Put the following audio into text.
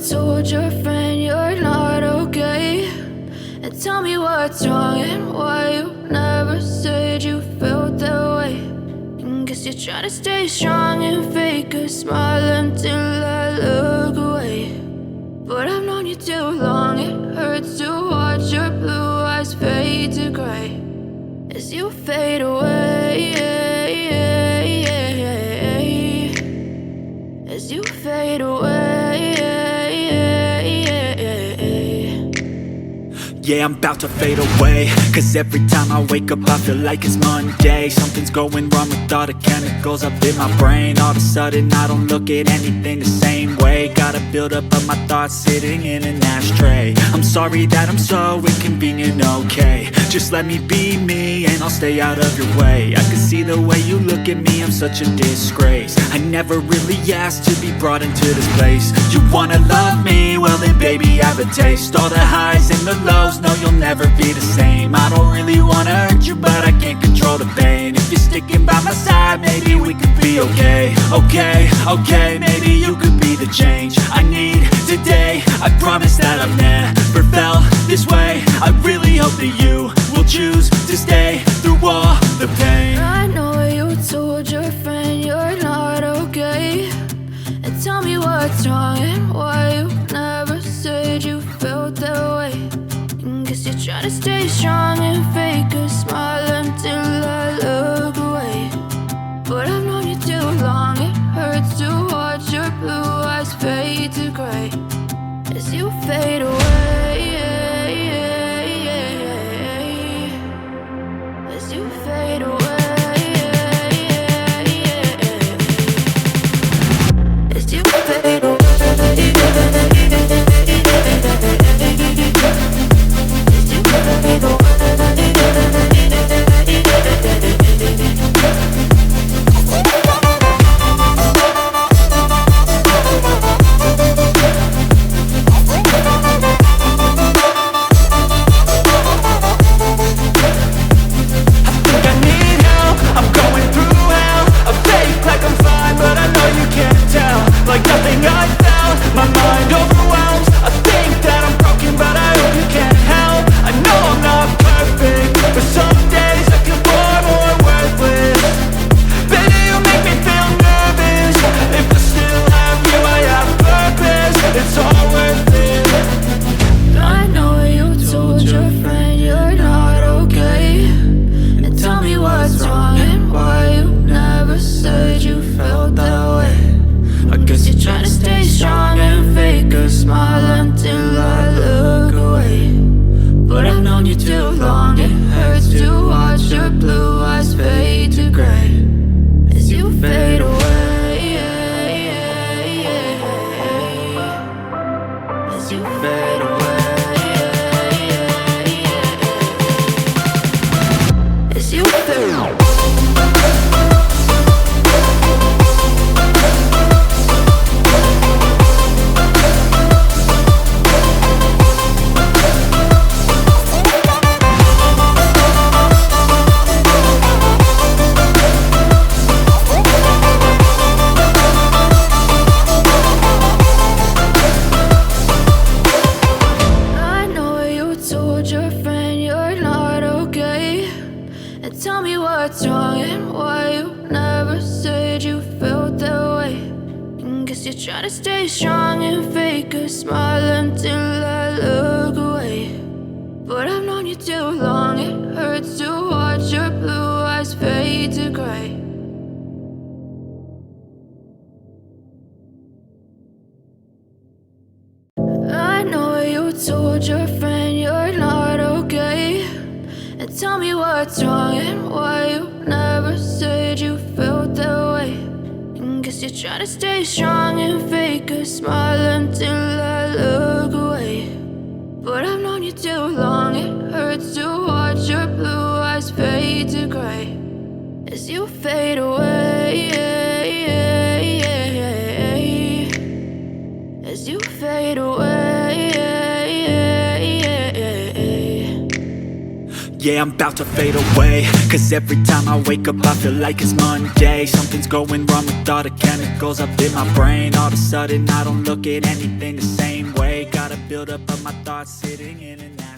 told your friend you're not okay, and tell me what's wrong and why you never said you felt that way. And guess you're trying to stay strong and fake a smile until I look away. But I've known you too long, it hurts to watch your blue eyes fade to gray as you fade away, as you fade away. Yeah, I'm about to fade away, cause every time I wake up I feel like it's Monday. Something's going wrong with all the chemicals up in my brain. All of a sudden I don't look at anything the same way. Gotta build up of my thoughts sitting in an ashtray. I'm sorry that I'm so inconvenient, okay. Just let me be me and I'll stay out of your way. I can see the way you look at me, I'm such a disgrace. I never really asked to be brought into this place. You wanna love me? Well then baby I have a taste. All the highs and the lows, no you'll never be the same. I don't really wanna hurt you but I can't control the pain. If you're sticking by my side maybe we could be okay. Okay, maybe you could be the change I need today. I promise that I've never felt this way. I really hope that you will choose to stay through all the pain. I know you told your friend you're not okay, and tell me what's wrong and why you never said you felt that way. And guess you're trying to stay strong and fake a smile until I look away. But I've known you too long, it hurts to watch your blue eyes fade to gray as you fade away, as you fade away, as you fade away. Like nothing I felt, my mind overwhelms. I think that I'm broken, but I hope you can't help. I know I'm not perfect, but some days I feel far more worthless. Baby, you make me feel nervous. If I still have you, I have purpose. It's all worth it. I know you told your friend you're not okay, and tell me what's wrong and why you never said you felt that way. I guess you're trying to stay strong and fake a smile until I look away. But I've known you too long, it hurts to watch your blue eyes fade to gray as you fade away, as you fade away, as you fade away. Tell me what's wrong and why you never said you felt that way. And guess you're trying to stay strong and fake a smile until I look away. But I've known you too long, it hurts to watch your blue eyes fade to gray. I know you told your friend you're not okay, and tell me what's wrong and why you never said you felt that way. And guess you're trying to stay strong and fake a smile until I look away. But I've known you too long, it hurts to watch your blue eyes fade to gray as you fade away, as you fade away. Yeah, I'm about to fade away, cause every time I wake up I feel like it's Monday. Something's going wrong with all the chemicals up in my brain. All of a sudden I don't look at anything the same buildup of my thoughts sitting in and out.